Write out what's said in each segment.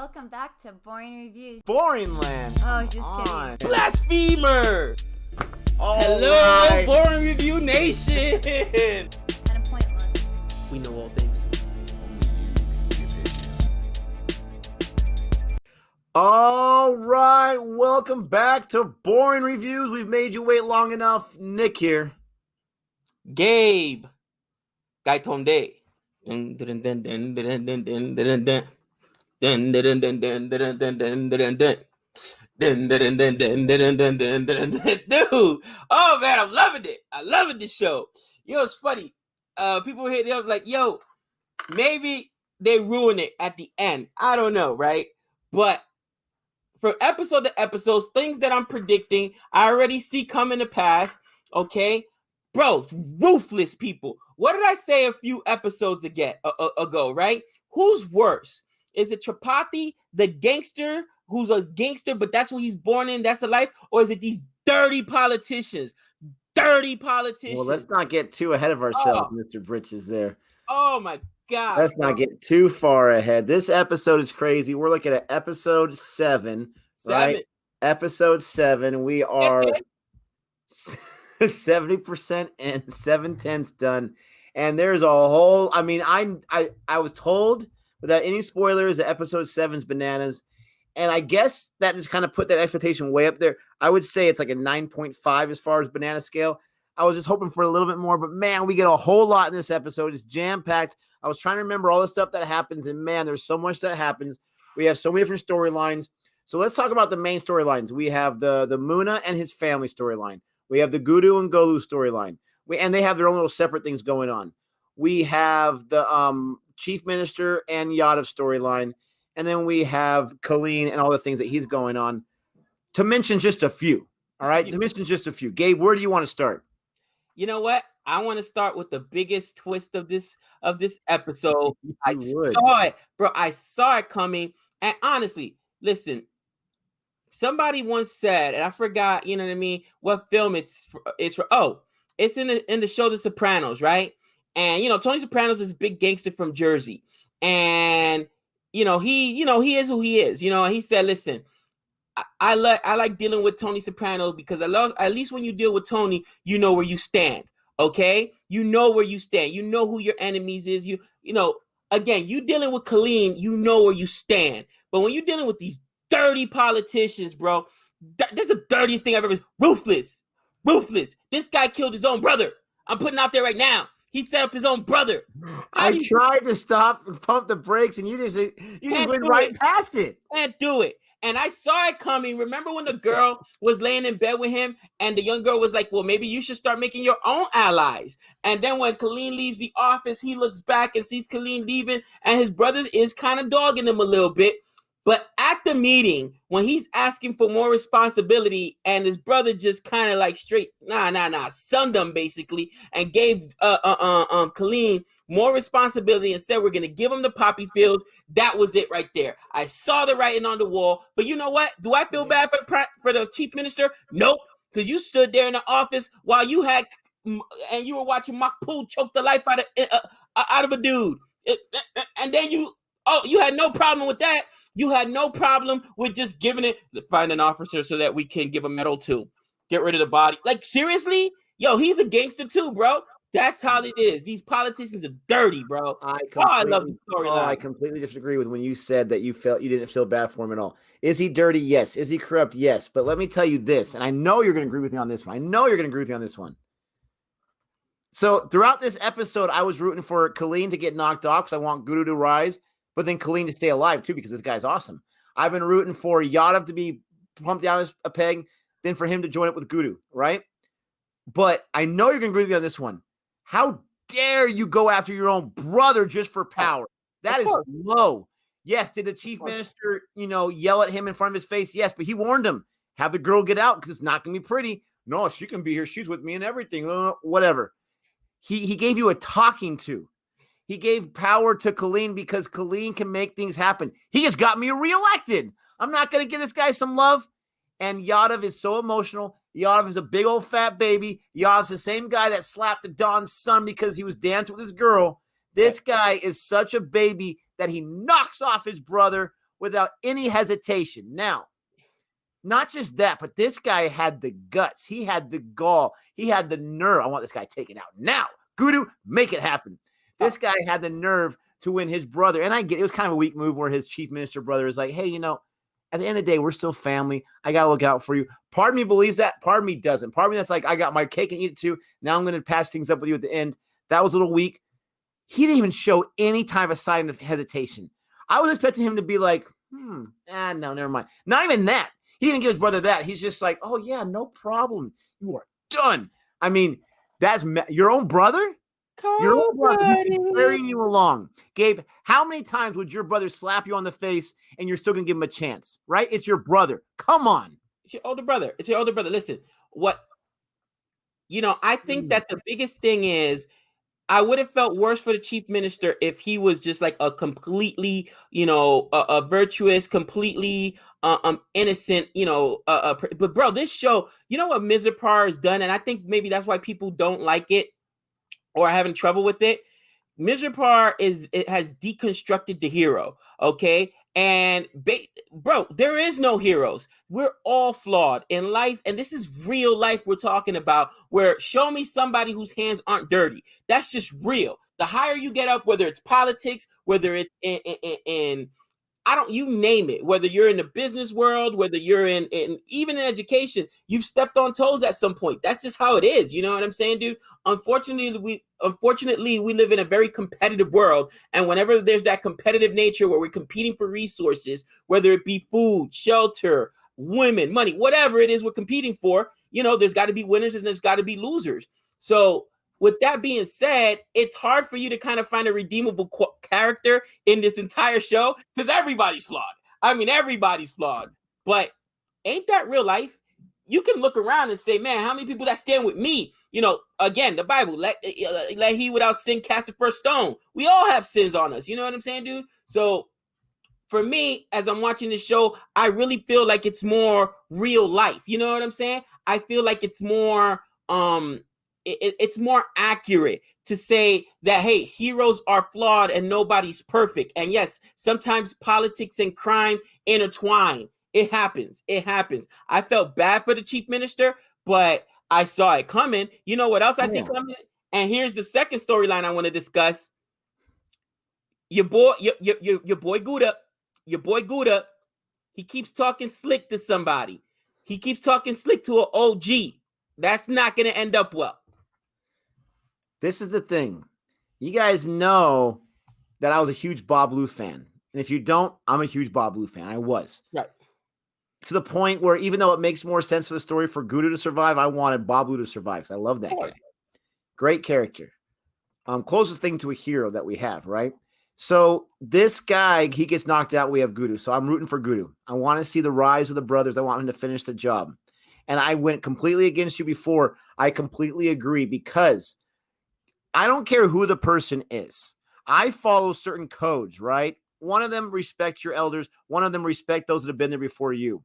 Welcome back to Boring Reviews. Boring land. Oh, just kidding. Blasphemer! All Hello, right. Boring Review Nation! Kind of pointless. We know all things. All right, welcome back to Boring Reviews. We've made you wait long enough. Nick here. Gabe. Gaitonde. Dun, dun, dun, dun, dun, dun, dun, dun, dun. Dun, dun, dun, dun, dun, dun, dun, dun, dun, dun. Dun, dun, dun, dun, dun, dun, dun, dun, dun, dun. Dude, oh man, I'm loving it. I loving this show. Yo, it's funny. People hit me up like, yo, maybe they ruin it at the end. I don't know, right? But from episode to episode, things that I'm predicting, I already see coming to pass. Okay, bro, ruthless people. What did I say a few episodes ago? Right? Who's worse? Is it Tripathi, the gangster, who's a gangster, but that's what he's born in, that's a life? Or is it these dirty politicians? Dirty politicians. Well, let's not get too ahead of ourselves, Mr. Britches there. Oh, my God. Let's not get too far ahead. This episode is crazy. We're looking at episode 7, right? Episode 7. We are 70% and 7/10 done. And there's a whole, I mean, I was told without any spoilers that episode 7's bananas. And I guess that just kind of put that expectation way up there. I would say it's like a 9.5 as far as banana scale. I was just hoping for a little bit more, but man, we get a whole lot in this episode. It's jam-packed. I was trying to remember all the stuff that happens, and man, there's so much that happens. We have so many different storylines. So let's talk about the main storylines. We have the Muna and his family storyline. We have the Gudu and Golu storyline. And they have their own little separate things going on. We have the Chief Minister and Yadav storyline. And then we have Colleen and all the things that he's going on. To mention just a few. All right? To mention just a few. Gabe, where do you want to start? You know what? I want to start with the biggest twist of this episode. I saw it, bro. I saw it coming. And honestly, listen, somebody once said, and I forgot, you know what I mean, what film it's for. Oh, it's in the show The Sopranos, right? And Tony Soprano's is a big gangster from Jersey. And he is who he is. He said, listen, I like dealing with Tony Soprano because at least when you deal with Tony, you know where you stand. Okay, you know where you stand. You know who your enemies is. Again, you dealing with Colleen, you know where you stand. But when you're dealing with these dirty politicians, bro, that's the dirtiest thing I've ever. Ruthless. This guy killed his own brother. I'm putting out there right now. He set up his own brother. I tried to stop and pump the brakes, and you just went right past it. Can't do it. And I saw it coming. Remember when the girl was laying in bed with him and the young girl was like, well, maybe you should start making your own allies. And then when Colleen leaves the office, he looks back and sees Colleen leaving and his brother is kind of dogging him a little bit. But at the meeting, when he's asking for more responsibility and his brother just kind of like straight, sunned him basically and gave Colleen more responsibility and said, we're going to give him the poppy fields. That was it right there. I saw the writing on the wall. But you know what? Do I feel bad for the chief minister? Nope. Because you stood there in the office while you had, and you were watching Makpul choke the life out of a dude. And then you had no problem with that. You had no problem with just giving it, find an officer so that we can give a medal to. Get rid of the body. Like, seriously? Yo, he's a gangster too, bro. That's how it is. These politicians are dirty, bro. I love the storyline. I completely disagree with when you said that you didn't feel bad for him at all. Is he dirty? Yes. Is he corrupt? Yes. But let me tell you this, and I know you're going to agree with me on this one. So throughout this episode, I was rooting for Colleen to get knocked off because I want Gudu to rise, but then Colleen to stay alive too because this guy's awesome. I've been rooting for Yadav to be pumped down a peg, then for him to join up with Gudu, right? But I know you're going to agree with me on this one. How dare you go after your own brother just for power? That is low. Yes, did the chief minister, yell at him in front of his face? Yes, but he warned him, have the girl get out because it's not going to be pretty. No, she can be here. She's with me and everything. Whatever. He gave you a talking to. He gave power to Colleen because Colleen can make things happen. He just got me reelected. I'm not going to give this guy some love. And Yadav is so emotional. Yadav is a big old fat baby. Yadav's the same guy that slapped the Don's son because he was dancing with his girl. This guy is such a baby that he knocks off his brother without any hesitation. Now, not just that, but this guy had the guts. He had the gall. He had the nerve. I want this guy taken out now. Gudu, make it happen. This guy had the nerve to win his brother. And I get it was kind of a weak move where his chief minister brother is like, hey, you know, at the end of the day, we're still family. I got to look out for you. Part of me believes that. Part of me doesn't. Part of me that's like, I got my cake and eat it too. Now I'm going to pass things up with you at the end. That was a little weak. He didn't even show any type of sign of hesitation. I was expecting him to be like, no, never mind. Not even that. He didn't give his brother that. He's just like, oh, yeah, no problem. You are done. I mean, that's your own brother? Your own brother carrying you along. Gabe, how many times would your brother slap you on the face and you're still going to give him a chance, right? It's your brother. Come on. It's your older brother. It's your older brother. Listen, I think that the biggest thing is I would have felt worse for the chief minister if he was just like a completely, a virtuous, completely innocent, but bro, this show, you know what Mirzapur has done? And I think maybe that's why people don't like it or are having trouble with it. Mirzapur has deconstructed the hero, okay? And bro, there is no heroes. We're all flawed in life, and this is real life we're talking about. Where show me somebody whose hands aren't dirty. That's just real. The higher you get up, whether it's politics, whether it's in you name it, whether you're in the business world, whether you're in even in education, you've stepped on toes at some point. That's just how it is. You know what I'm saying, dude? Unfortunately, we live in a very competitive world. And whenever there's that competitive nature where we're competing for resources, whether it be food, shelter, women, money, whatever it is we're competing for, there's got to be winners and there's got to be losers. So with that being said, it's hard for you to kind of find a redeemable character in this entire show because everybody's flawed. I mean, everybody's flawed. But ain't that real life? You can look around and say, man, how many people that stand with me? Again, the Bible, let he without sin cast the first stone. We all have sins on us. You know what I'm saying, dude? So for me, as I'm watching this show, I really feel like it's more real life. You know what I'm saying? I feel like it's more it's more accurate to say that, hey, heroes are flawed and nobody's perfect. And yes, sometimes politics and crime intertwine. It happens. I felt bad for the chief minister, but I saw it coming. You know what else I see coming? And here's the second storyline I want to discuss. Your boy Guda, he keeps talking slick to somebody. He keeps talking slick to an OG. That's not going to end up well. This is the thing. You guys know that I was a huge Bob Lou fan. And if you don't, I'm a huge Bob Lou fan. I was. Right. To the point where even though it makes more sense for the story for Gudu to survive, I wanted Bob Lou to survive because I love that guy. Great character. Closest thing to a hero that we have, right? So this guy, he gets knocked out. We have Gudu. So I'm rooting for Gudu. I want to see the rise of the brothers. I want him to finish the job. And I went completely against you before. I completely agree because I don't care who the person is. I follow certain codes, right? One of them, respect your elders. One of them, respect those that have been there before you.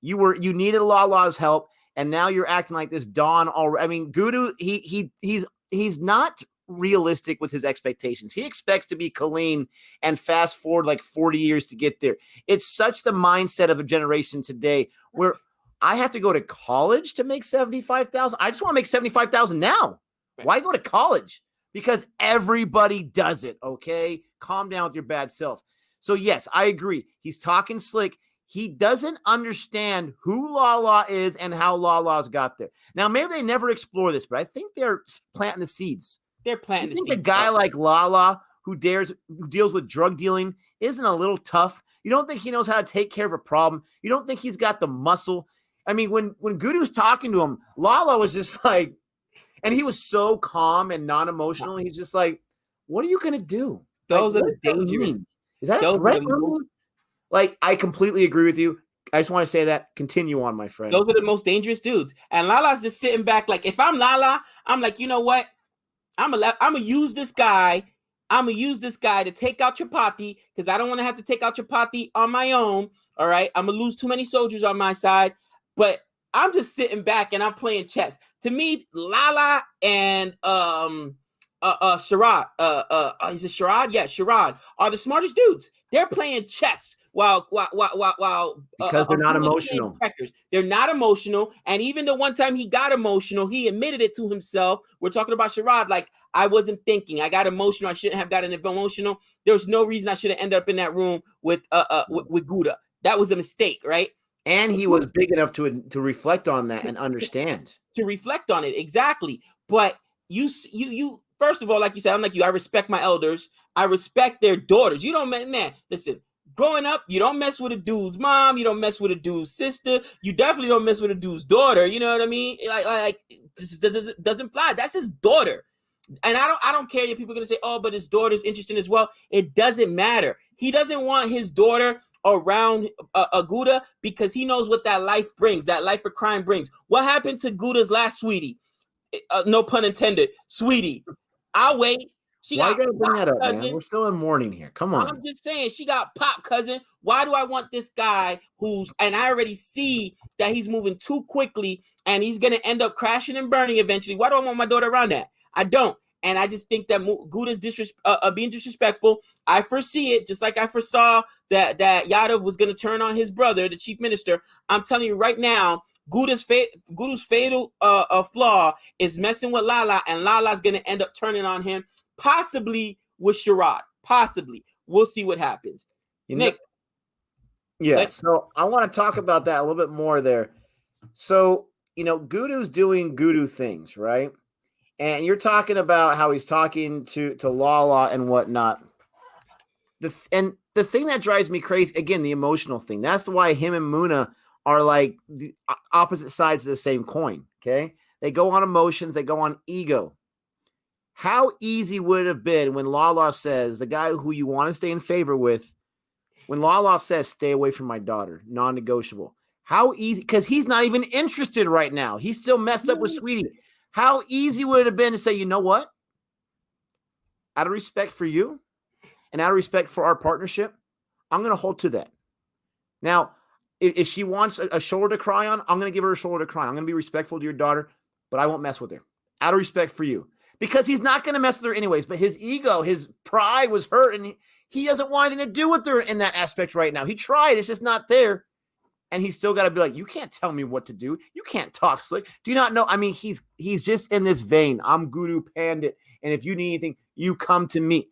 You needed Lala's help, and now you're acting like this Don already. I mean, Gudu, he's not realistic with his expectations. He expects to be Colleen and fast forward like 40 years to get there. It's such the mindset of a generation today where I have to go to college to make $75,000. I just want to make $75,000 now. Why go to college? Because everybody does it, okay? Calm down with your bad self. So, yes, I agree. He's talking slick. He doesn't understand who Lala is and how Lala's got there. Now, maybe they never explore this, but I think they're planting the seeds. They're planting the seeds. A guy like Lala who deals with drug dealing isn't a little tough? You don't think he knows how to take care of a problem? You don't think he's got the muscle? I mean, when Gudu's talking to him, Lala was just like, and he was so calm and non-emotional. He's just like, what are you going to do? Those are the dangerous. Is that a threat? Like, I completely agree with you. I just want to say that. Continue on, my friend. Those are the most dangerous dudes. And Lala's just sitting back like, if I'm Lala, I'm like, you know what? I'm gonna use this guy. I'm gonna use this guy to take out Chapati because I don't want to have to take out Chapati on my own. All right, I'm gonna lose too many soldiers on my side. But I'm just sitting back and I'm playing chess. To me, Lala and Sharad, is it Sharad? Yeah, Sharad are the smartest dudes. They're playing chess while Because they're not Guda's playing emotional. checkers. They're not emotional, and even the one time he got emotional, he admitted it to himself. We're talking about Sherrod. Like, I wasn't thinking. I got emotional. I shouldn't have gotten emotional. There was no reason I should have ended up in that room with Guda. That was a mistake, right? And he was big enough to reflect on that and understand. To reflect on it, exactly. But you first of all, like you said, I'm like you. I respect my elders. I respect their daughters. You don't, man. Listen, growing up, you don't mess with a dude's mom. You don't mess with a dude's sister. You definitely don't mess with a dude's daughter. You know what I mean? Like this doesn't fly. That's his daughter. And I don't care if people are gonna say, oh, but his daughter's interesting as well. It doesn't matter. He doesn't want his daughter around Guda because he knows what that life brings, that life of crime brings. What happened to Guda's last sweetie? No pun intended, sweetie. I'll wait. Why you gotta bring that up, cousin. Man? We're still in mourning here. Come on. I'm just saying, she got pop, cousin. Why do I want this guy and I already see that he's moving too quickly and he's gonna end up crashing and burning eventually. Why do I want my daughter around that? I don't. And I just think that Guda's being disrespectful. I foresee it, just like I foresaw that Yadav was going to turn on his brother, the chief minister. I'm telling you right now, Guda's fatal flaw is messing with Lala, and Lala's going to end up turning on him, possibly with Sherrod. Possibly. We'll see what happens. Nick. Yeah, so I want to talk about that a little bit more there. So, Gudu's doing Gudu things, right? And you're talking about how he's talking to Lala and whatnot. The thing that drives me crazy, again, the emotional thing. That's why him and Muna are like the opposite sides of the same coin, okay? They go on emotions. They go on ego. How easy would it have been when Lala says, the guy who you want to stay in favor with, when Lala says, stay away from my daughter, non-negotiable. How easy, because he's not even interested right now. He's still messed up with Sweetie. How easy would it have been to say, you know what? Out of respect for you and out of respect for our partnership, I'm going to hold to that. Now, if she wants a shoulder to cry on, I'm going to give her a shoulder to cry on. I'm going to be respectful to your daughter, but I won't mess with her. Out of respect for you. Because he's not going to mess with her anyways, but his ego, his pride was hurt, and he doesn't want anything to do with her in that aspect right now. He tried. It's just not there. And he's still got to be like, you can't tell me what to do. You can't talk slick. Do you not know? I mean, he's just in this vein. I'm Gudu Pandit. And if you need anything, you come to me.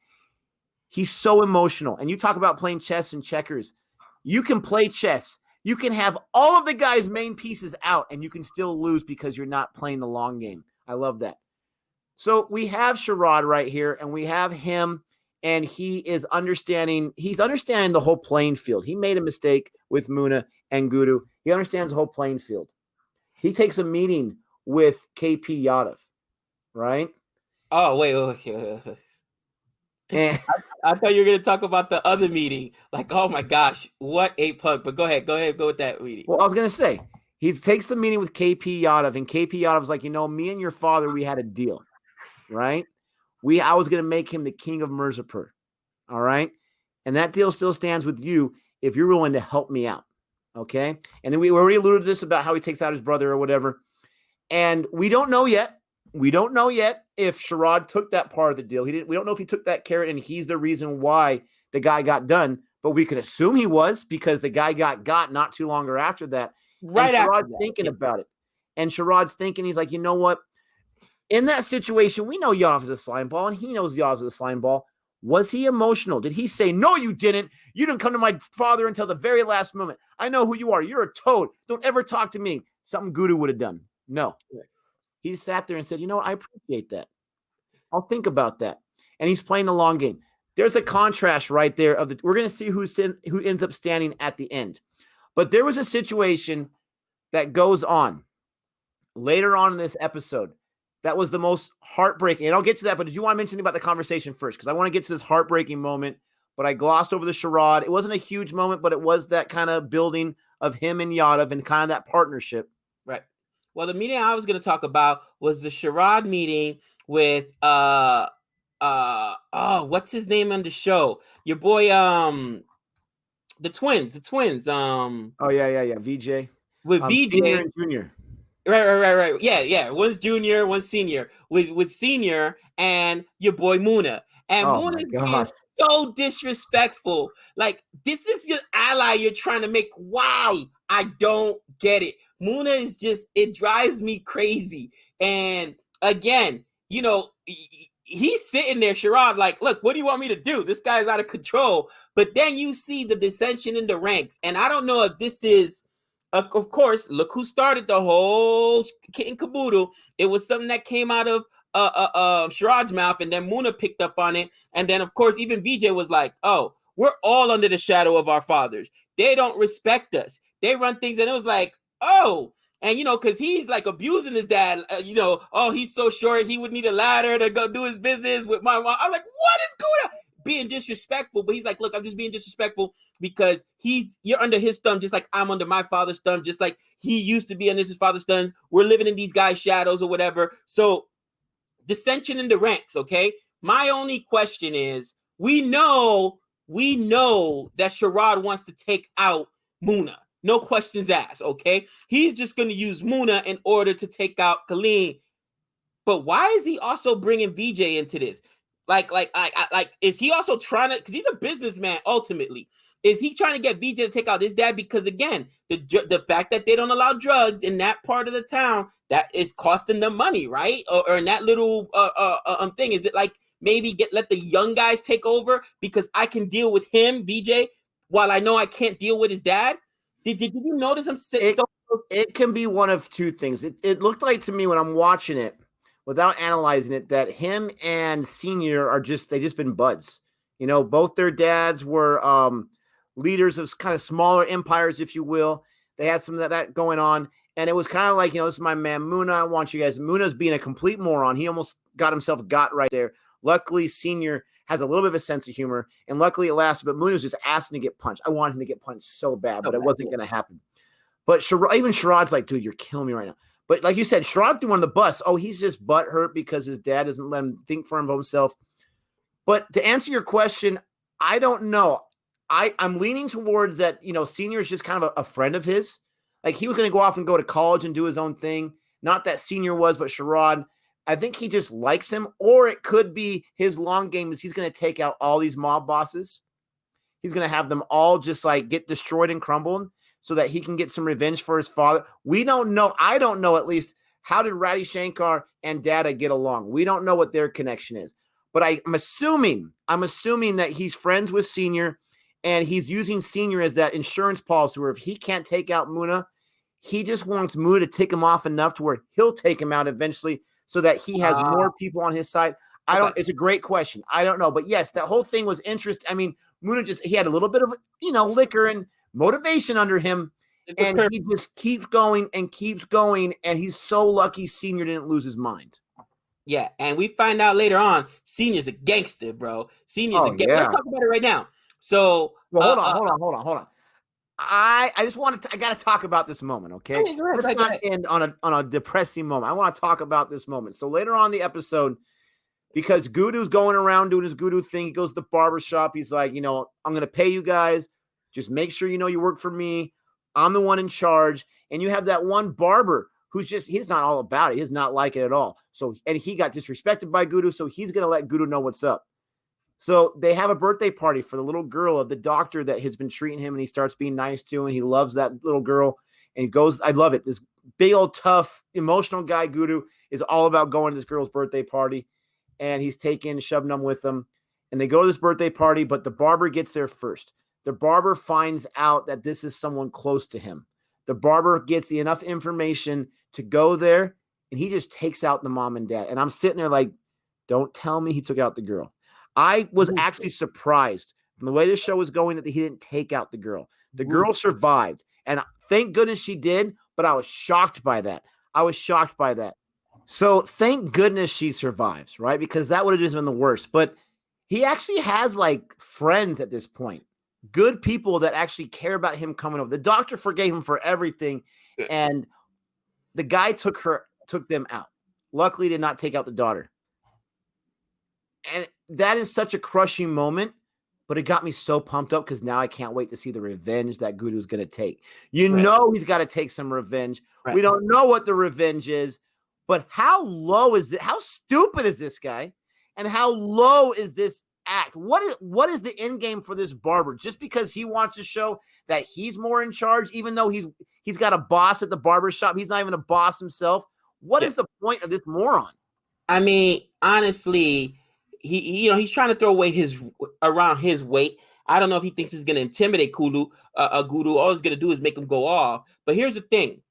He's so emotional. And you talk about playing chess and checkers. You can play chess. You can have all of the guy's main pieces out, and you can still lose because you're not playing the long game. I love that. So we have Sherrod right here, and we have him, and he's understanding the whole playing field. He made a mistake with Muna and Gudu. He understands the whole playing field. He takes a meeting with KP Yadav, right? Oh, wait. And I thought you were going to talk about the other meeting. Like, oh my gosh, what a punk. But go ahead, go with that meeting. Well, I was going to say, he takes the meeting with KP Yadav, and KP Yadav's like, me and your father, we had a deal, right? I was going to make him the king of Mirzapur, all right? And that deal still stands with you if you're willing to help me out, okay? And then we already alluded to this about how he takes out his brother or whatever. And we don't know yet. We don't know yet if Sherrod took that part of the deal. We don't know if he took that carrot and he's the reason why the guy got done. But we could assume he was because the guy got not too longer after that. Right and after Sherrod's thinking about it. And Sherrod's thinking, he's like, you know what? In that situation, we know Yadav is a slime ball, and he knows Yadav is a slime ball. Was he emotional? Did he say, no, you didn't? You didn't come to my father until the very last moment. I know who you are. You're a toad. Don't ever talk to me. Something Gudu would have done. No. He sat there and said, you know what? I appreciate that. I'll think about that. And he's playing the long game. There's a contrast right there. We're going to see who ends up standing at the end. But there was a situation that goes on later on in this episode that was the most heartbreaking. And I'll get to that, but did you want to mention about the conversation first? Because I want to get to this heartbreaking moment, but I glossed over the Sherrod. It wasn't a huge moment, but it was that kind of building of him and Yadav and kind of that partnership. Right. Well, the meeting I was going to talk about was the Sherrod meeting with what's his name on the show? Your boy, the twins. Oh yeah, VJ. With VJ Senior and Junior. Right. Yeah. One's junior, one's senior. With senior and your boy Muna. And Oh Moon my is being God. so disrespectful. Like, this is your ally you're trying to make. Why? I don't get it. Muna is just, it drives me crazy. And again, he's sitting there, Sherrod, like, look, what do you want me to do? This guy's out of control. But then you see the dissension in the ranks. And I don't know if this is, of course, look who started the whole kit and caboodle. It was something that came out of Sherrod's mouth, and then Muna picked up on it. And then, of course, even VJ was like, oh, we're all under the shadow of our fathers. They don't respect us. They run things, and it was like, oh, and because he's like abusing his dad, oh, he's so short, he would need a ladder to go do his business with my mom. I was like, what is going on? Being disrespectful, but he's like, look, I'm just being disrespectful because you're under his thumb, just like I'm under my father's thumb, just like he used to be under his father's thumb. We're living in these guys' shadows or whatever. So dissension in the ranks, okay? My only question is, we know that Sherrod wants to take out Muna. No questions asked, okay? He's just going to use Muna in order to take out Colleen. But why is he also bringing VJ into this? Like, is he also trying to, because he's a businessman ultimately, is he trying to get VJ to take out his dad? Because again, the fact that they don't allow drugs in that part of the town, that is costing them money, right? Or in that little thing, is it like maybe let the young guys take over because I can deal with him, VJ, while I know I can't deal with his dad? Did you notice him sit so? It can be one of two things. It looked like to me when I'm watching it, without analyzing it, that him and Senior they just been buds. Both their dads were leaders of kind of smaller empires, if you will. They had some of that going on. And it was kind of like, this is my man Muna. I want you guys. Muna's being a complete moron. He almost got himself got right there. Luckily, Senior has a little bit of a sense of humor. And luckily it lasted. But Muna's just asking to get punched. I wanted him to get punched so bad, but it wasn't going to happen. But even Sherrod's like, dude, you're killing me right now. But like you said, Sherrod threw on the bus. Oh, he's just butthurt because his dad doesn't let him think for himself. But to answer your question, I don't know. I'm leaning towards that, Senior is just kind of a friend of his. Like, he was going to go off and go to college and do his own thing. Not that Senior was, but Sherrod, I think he just likes him. Or it could be his long game is he's going to take out all these mob bosses. He's going to have them all just like get destroyed and crumbled so that he can get some revenge for his father. We don't know. I don't know, at least, how did Ratty Shankar and Dada get along? We don't know what their connection is. But I'm assuming that he's friends with Senior, and he's using Senior as that insurance policy where if he can't take out Muna, he just wants Muna to tick him off enough to where he'll take him out eventually so that he has more people on his side. It's a great question. I don't know. But yes, that whole thing was interesting. I mean, Muna he had a little bit of, liquor and motivation under him, and he just keeps going, and he's so lucky Senior didn't lose his mind. Yeah, and we find out later on, Senior's a gangster, bro. Senior's a gangster. Yeah. Let's talk about it right now. So, hold on. I just wanted to, I got to talk about this moment, okay? Let's not end on a depressing moment. I want to talk about this moment. So later on in the episode, because Gudu's going around doing his Gudu thing, he goes to the barber shop. He's like, I'm going to pay you guys. Just make sure you work for me. I'm the one in charge. And you have that one barber who's he's not all about it. He's not like it at all. So, and he got disrespected by Gudu, so he's going to let Gudu know what's up. So they have a birthday party for the little girl of the doctor that has been treating him, and he starts being nice to, and he loves that little girl. And he goes, I love it. This big old tough, emotional guy, Gudu, is all about going to this girl's birthday party. And he's shoving them with him. And they go to this birthday party, but the barber gets there first. The barber finds out that this is someone close to him. The barber gets enough information to go there, and he just takes out the mom and dad. And I'm sitting there like, don't tell me he took out the girl. I was actually surprised from the way the show was going that he didn't take out the girl. The girl survived, and thank goodness she did, but I was shocked by that. So thank goodness she survives, right? Because that would have just been the worst. But he actually has like friends at this point. Good people that actually care about him coming over. The doctor forgave him for everything, and the guy took them out. Luckily, did not take out the daughter. And that is such a crushing moment, but it got me so pumped up because now I can't wait to see the revenge that Gudu's going to take. He's got to take some revenge. Right. We don't know what the revenge is, but how low is it? How stupid is this guy? And how low is this act? What is the end game for this barber? Just because he wants to show that he's more in charge, even though he's got a boss at the barber shop, he's not even a boss himself. What is the point of this moron? I mean, honestly, he's trying to throw away around his weight. I don't know if he thinks he's going to intimidate Gudu. All he's going to do is make him go off. But here's the thing.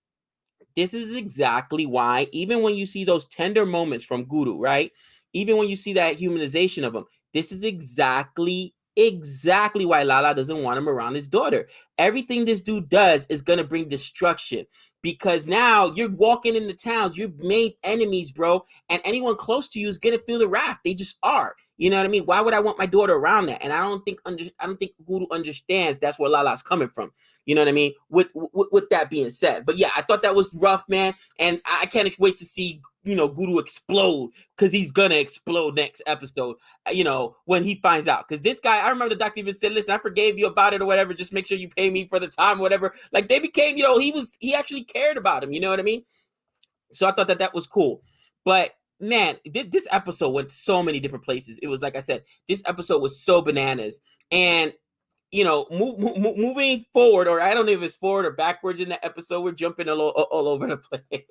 This is exactly why, even when you see those tender moments from Gudu, right? Even when you see that humanization of him, this is exactly why Lala doesn't want him around his daughter. Everything this dude does is going to bring destruction, because now you're walking in the towns, you've made enemies, bro, and anyone close to you is going to feel the wrath. They just are. You know what I mean? Why would I want my daughter around that? And I don't think Gudu understands that's where Lala's coming from. You know what I mean? With that being said, but yeah, I thought that was rough, man, and I can't wait to see Gudu explode, because he's gonna explode next episode. When he finds out, because this guy, I remember the doctor even said, "Listen, I forgave you about it or whatever. Just make sure you pay me for the time, or whatever." Like they became, he actually cared about him. You know what I mean? So I thought that was cool, but. Man, this episode went so many different places. It was, like I said, this episode was so bananas. And, moving forward, or I don't know if it's forward or backwards in the episode, we're jumping all over the place.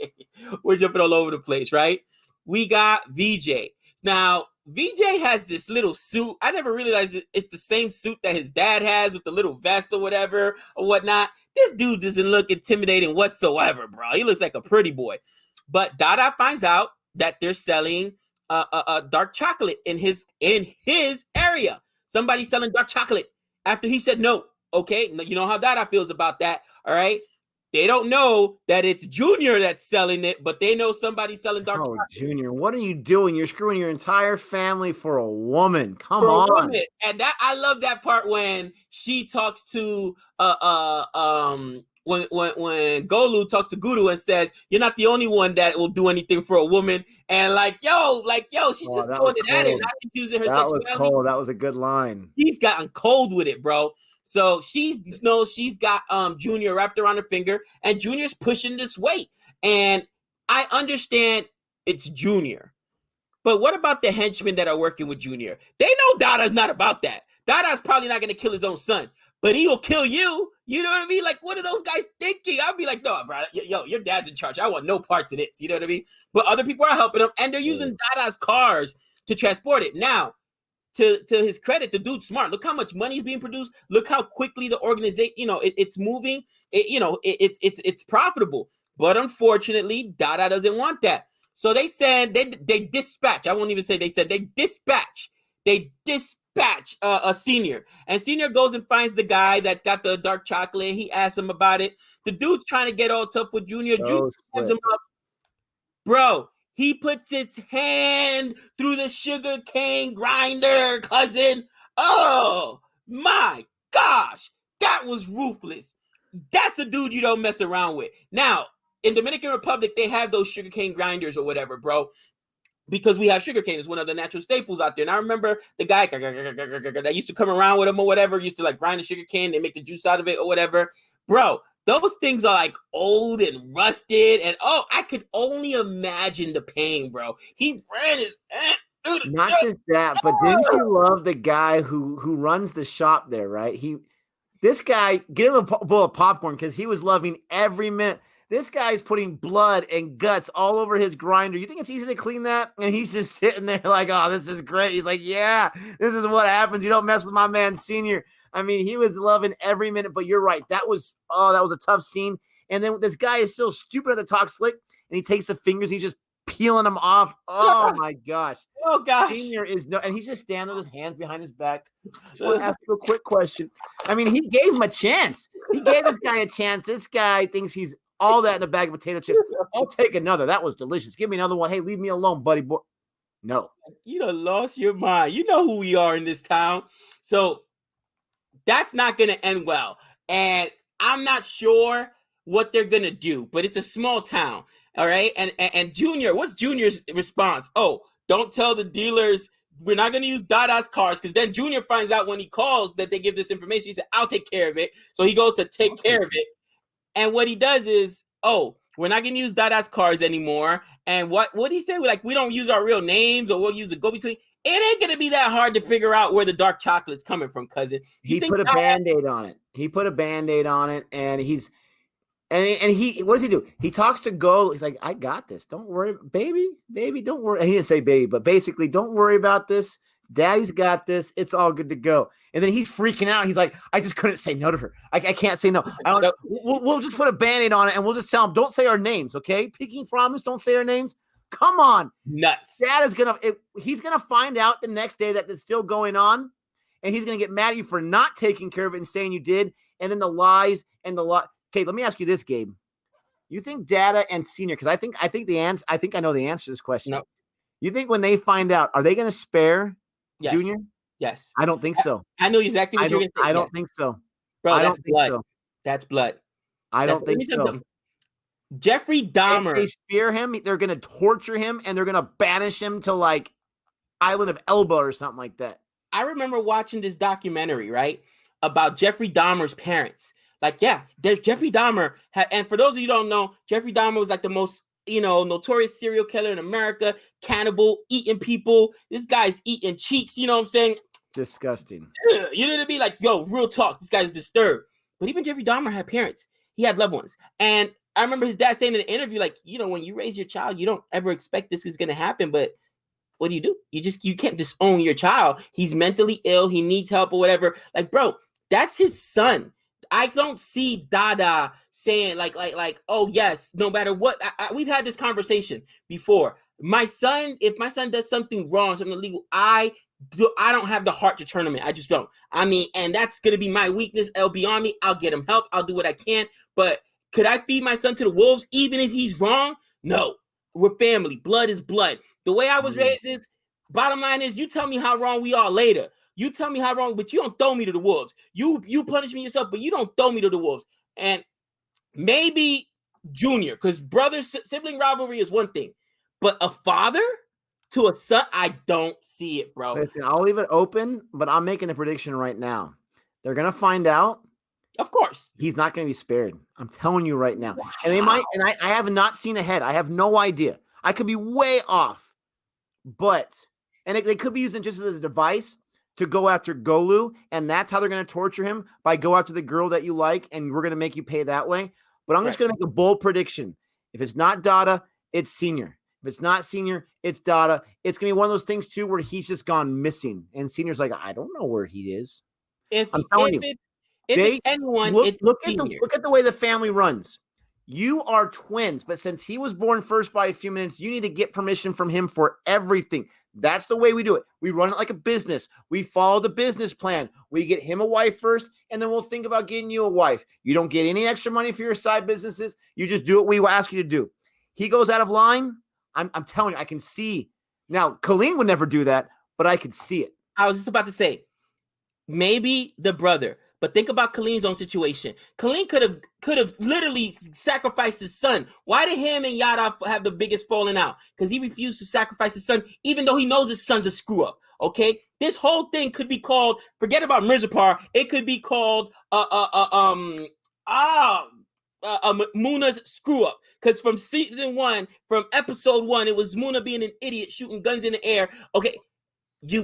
We're jumping all over the place, right? We got VJ. Now, VJ has this little suit. I never realized it's the same suit that his dad has with the little vest or whatever or whatnot. This dude doesn't look intimidating whatsoever, bro. He looks like a pretty boy. But Dada finds out that they're selling dark chocolate in his area. Somebody's selling dark chocolate after he said no. Okay, you know how Dada feels about that. All right, they don't know that it's Junior that's selling it, but they know somebody's selling dark chocolate. Junior, what are you doing? You're screwing your entire family for a woman. Come on. And that, I love that part when she talks to when Golu talks to Gudu and says, "You're not the only one that will do anything for a woman," and yo, she's just throwing it at him, not using her sexuality. That was cold. That was a good line. She's gotten cold with it, bro. So she's got Junior wrapped around her finger, and Junior's pushing this weight. And I understand it's Junior, but what about the henchmen that are working with Junior? They know Dada's not about that. Dada's probably not going to kill his own son, but he'll kill you. You know what I mean? Like, what are those guys thinking? I'll be like, no, bro, your dad's in charge. I want no parts of this. You know what I mean? But other people are helping him, and they're using Dada's cars to transport it. Now, to his credit, the dude's smart. Look how much money is being produced. Look how quickly the organization, it's moving. It's profitable. But unfortunately, Dada doesn't want that. So they said they dispatch. I won't even say they said. They dispatch a Senior, and Senior goes and finds the guy that's got the dark chocolate. He asks him about it. The dude's trying to get all tough with Junior. Junior him up. Bro, he puts his hand through the sugar cane grinder, cousin. Oh my gosh, that was ruthless. That's a dude you don't mess around with. Now, in Dominican Republic, they have those sugar cane grinders or whatever, bro. Because we have sugarcane, it's one of the natural staples out there. And I remember the guy that used to come around with him or whatever, used to grind the sugarcane, they make the juice out of it or whatever. Bro, those things are old and rusted. And I could only imagine the pain, bro. He ran his hand. Not just that, but didn't you love the guy who runs the shop there, right? This guy, give him a bowl of popcorn because he was loving every minute. This guy's putting blood and guts all over his grinder. You think it's easy to clean that? And he's just sitting there like, oh, this is great. He's like, yeah, this is what happens. You don't mess with my man, Senior. I mean, he was loving every minute, but you're right. That was a tough scene. And then this guy is still stupid enough to talk slick, and he takes the fingers, he's just peeling them off. Oh, my gosh. Oh, gosh. Senior and he's just standing with his hands behind his back. Just want to ask you a quick question. I mean, he gave him a chance. He gave this guy a chance. This guy thinks he's all that in a bag of potato chips. I'll take another. That was delicious. Give me another one. Hey, leave me alone, buddy boy. No. You done lost your mind. You know who we are in this town. So that's not going to end well. And I'm not sure what they're going to do, but it's a small town. All right. And Junior, what's Junior's response? Oh, don't tell the dealers we're not going to use Dada's cars, because then Junior finds out when he calls that they give this information. He said, I'll take care of it. So he goes to take care of it. And what he does is, we're not going to use Dada's cars anymore. And what he said, we don't use our real names, or we'll use a go-between. It ain't gonna be that hard to figure out where the dark chocolate's coming from, cousin. He put a Band-Aid on it. He put a Band-Aid on it, and he's and he what does he do? He talks to Go. He's like, I got this. Don't worry, baby, don't worry. He didn't say baby, but basically, don't worry about this. Daddy's got this. It's all good to go. And then he's freaking out. He's like, I just couldn't say no to her. I can't say no. We'll just put a Band-Aid on it, and we'll just tell him, don't say our names, okay? Pinky promise, don't say our names. Come on. Nuts. Dad is he's gonna find out the next day that it's still going on, and he's gonna get mad at you for not taking care of it and saying you did, and then the lies and the lot. Okay, let me ask you this, Gabe. You think Dada and Senior? Because I think I know the answer to this question. No. You think when they find out, are they gonna spare Junior? Yes. I don't think so. I know exactly what you're gonna say. I don't think so. Bro, I that's don't think blood. so. That's blood. I don't think so. Jeffrey Dahmer. If they spear him, they're gonna torture him and they're gonna banish him to like Island of Elba or something like that. I remember watching this documentary, right, about Jeffrey Dahmer's parents. Like, yeah, there's Jeffrey Dahmer. And for those of you who don't know, Jeffrey Dahmer was like the most, notorious serial killer in America, cannibal, eating people. This guy's eating cheeks, you know what I'm saying? Disgusting. You know what I mean? Like, yo, real talk, this guy's disturbed. But even Jeffrey Dahmer had parents. He had loved ones. And I remember his dad saying in an interview, like, when you raise your child, you don't ever expect this is going to happen. But what do? You can't disown your child. He's mentally ill. He needs help or whatever. Like, bro, that's his son. I don't see Dada saying like, oh yes, no matter what. We've had this conversation before. If my son does something wrong, something illegal, I don't have the heart to turn him in. I just don't. I mean, and that's gonna be my weakness. It'll be on me. I'll get him help. I'll do what I can. But could I feed my son to the wolves even if he's wrong? No. We're family. Blood is blood. The way I was raised is, bottom line is, you tell me how wrong we are later. You tell me how wrong, but you don't throw me to the wolves. You punish me yourself, but you don't throw me to the wolves. And maybe Junior, because sibling rivalry is one thing, but a father to a son, I don't see it, bro. Listen, I'll leave it open, but I'm making a prediction right now. They're gonna find out. Of course, he's not gonna be spared. I'm telling you right now. Wow. And they might. And I have not seen ahead. I have no idea. I could be way off, but they could be using just as a device to go after Golu, and that's how they're going to torture him, by go after the girl that you like, and we're going to make you pay that way. But I'm just going to make a bold prediction. If it's not Dada, it's Senior. If it's not Senior, it's Dada. It's going to be one of those things, too, where he's just gone missing, and Senior's like, I don't know where he is. I'm telling you. If it's anyone, it's Senior. Look at the way the family runs. You are twins, but since he was born first by a few minutes, you need to get permission from him for everything. That's the way we do it. We run it like a business. We follow the business plan. We get him a wife first, and then we'll think about getting you a wife. You don't get any extra money for your side businesses. You just do what we ask you to do. He goes out of line. I'm telling you, I can see. Now, Colleen would never do that, but I could see it. I was just about to say, maybe the brother. But think about Colleen's own situation. Colleen could have literally sacrificed his son. Why did him and Yada have the biggest falling out? Because he refused to sacrifice his son, even though he knows his son's a screw up. Okay, this whole thing could be called. Forget about Mirzapur. It could be called Muna's screw up. Because from season 1, from episode 1, it was Muna being an idiot, shooting guns in the air. Okay,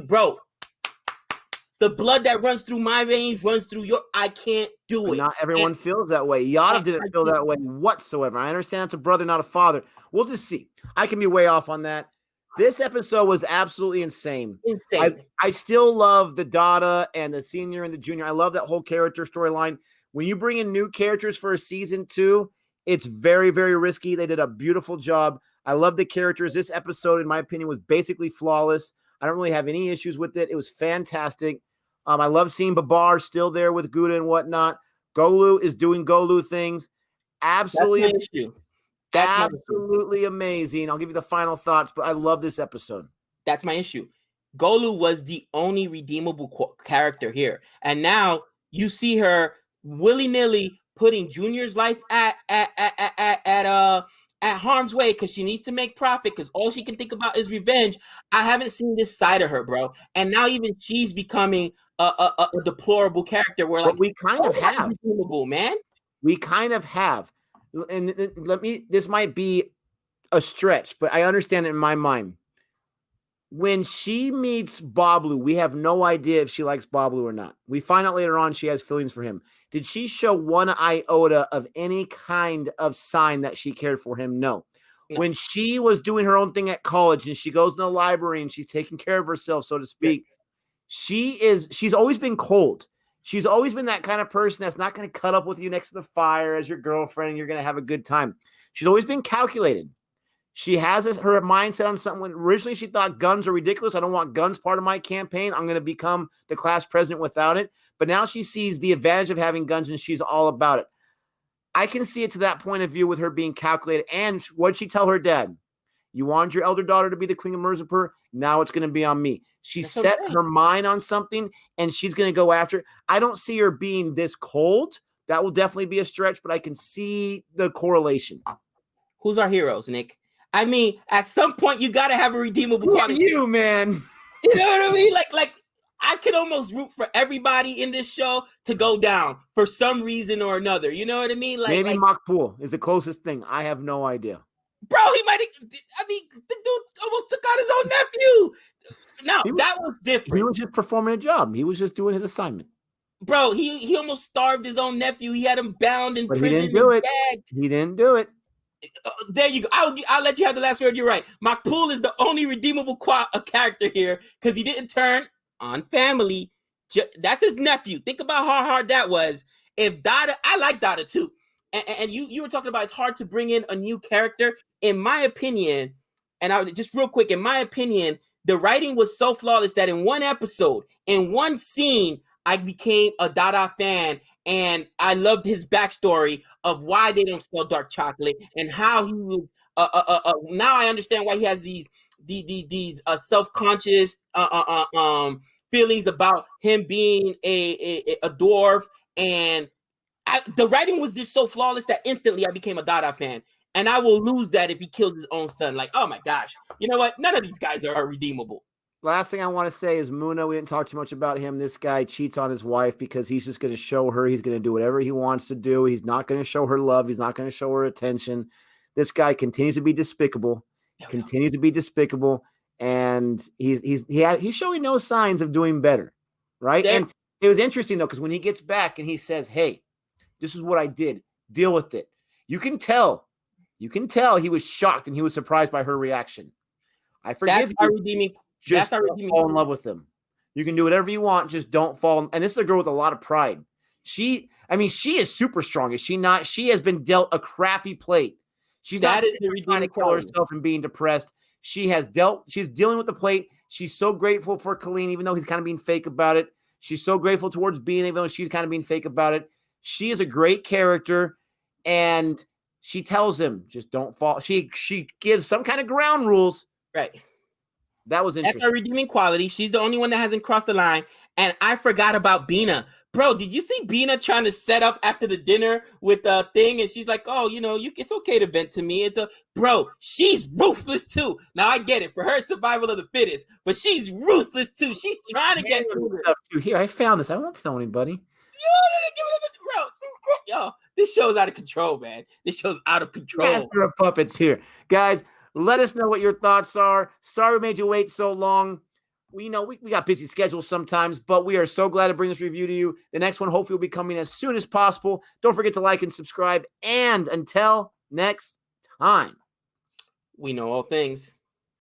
bro. The blood that runs through my veins runs through your. I can't do it. Not everyone feels that way. Yada didn't feel that way whatsoever. I understand it's a brother, not a father. We'll just see. I can be way off on that. This episode was absolutely insane. I still love the Dada and the Senior and the Junior. I love that whole character storyline. When you bring in new characters for a season 2, it's very, very risky. They did a beautiful job. I love the characters. This episode, in my opinion, was basically flawless. I don't really have any issues with it. It was fantastic. I love seeing Barber still there with Gudu and whatnot. Golu is doing Golu things. Absolutely. That's my issue. Absolutely amazing. I'll give you the final thoughts, but I love this episode. That's my issue. Golu was the only redeemable character here. And now you see her willy-nilly putting Junior's life at harm's way because she needs to make profit because all she can think about is revenge. I haven't seen this side of her, bro. And now even she's becoming a deplorable character where we kind of have. Man. We kind of have. And this might be a stretch, but I understand it in my mind. When she meets Bablu, we have no idea if she likes Bablu or not. We find out later on she has feelings for him. Did she show one iota of any kind of sign that she cared for him? No. When she was doing her own thing at college and she goes in the library and she's taking care of herself, so to speak, she's always been cold. She's always been that kind of person that's not going to cut up with you next to the fire as your girlfriend. And you're going to have a good time. She's always been calculated. She has her mindset on something. When originally she thought guns are ridiculous. I don't want guns part of my campaign. I'm going to become the class president without it. But now she sees the advantage of having guns and she's all about it. I can see it to that point of view with her being calculated. And what did she tell her dad? You wanted your elder daughter to be the queen of Mirzapur. Now it's going to be on me. She set her mind on something and she's going to go after it. I don't see her being this cold. That will definitely be a stretch, but I can see the correlation. Who's our heroes, Nick? I mean, at some point you got to have a redeemable quality. You, man. You know what I mean? Like I could almost root for everybody in this show to go down for some reason or another. You know what I mean? Maybe Makpul is the closest thing. I have no idea. Bro, he might have, I mean, the dude almost took out his own nephew. No, that was different. He was just performing a job. He was just doing his assignment. Bro, he almost starved his own nephew. He had him bound in prison. He didn't do it. He didn't do it. There you go. I'll let you have the last word. You're right. Makpul is the only redeemable character here because he didn't turn on family. That's his nephew. Think about how hard that was. If Dada, I like Dada too. And you were talking about it's hard to bring in a new character. In my opinion, and I just real quick, in my opinion, the writing was so flawless that in one episode, in one scene, I became a Dada fan. And I loved his backstory of why they don't sell dark chocolate and how he was. Now I understand why he has these self-conscious feelings about him being a dwarf. And the writing was just so flawless that instantly I became a Dada fan. And I will lose that if he kills his own son. Like, oh my gosh, you know what? None of these guys are redeemable. Last thing I want to say is Muna. We didn't talk too much about him. This guy cheats on his wife because he's just going to show her. He's going to do whatever he wants to do. He's not going to show her love. He's not going to show her attention. This guy continues to be despicable. And he's showing no signs of doing better, right? Yeah. And it was interesting though because when he gets back and he says, "Hey, this is what I did. Deal with it." You can tell he was shocked and he was surprised by her reaction. I forgive you. Just don't fall in love with him. You can do whatever you want. Just don't fall. And this is a girl with a lot of pride. She is super strong. Is she not? She has been dealt a crappy plate. She's not trying to kill herself and being depressed. She's dealing with the plate. She's so grateful for Colleen, even though he's kind of being fake about it. She's so grateful towards Bean, even though she's kind of being fake about it. She is a great character. And she tells him, just don't fall. She gives some kind of ground rules. Right. That was interesting. That's her redeeming quality. She's the only one that hasn't crossed the line. And I forgot about Bina. Bro, did you see Bina trying to set up after the dinner with the thing? And she's like, oh, it's okay to vent to me. Bro, she's ruthless too. Now I get it. For her, survival of the fittest. But she's ruthless too. She's trying to get through stuff too. Here, I found this. I won't tell anybody. Yo, this show's out of control, man. This show's out of control. Master of Puppets here. Guys, let us know what your thoughts are. Sorry we made you wait so long. We know we got busy schedules sometimes, but we are so glad to bring this review to you. The next one hopefully will be coming as soon as possible. Don't forget to like and subscribe. And until next time, we know all things.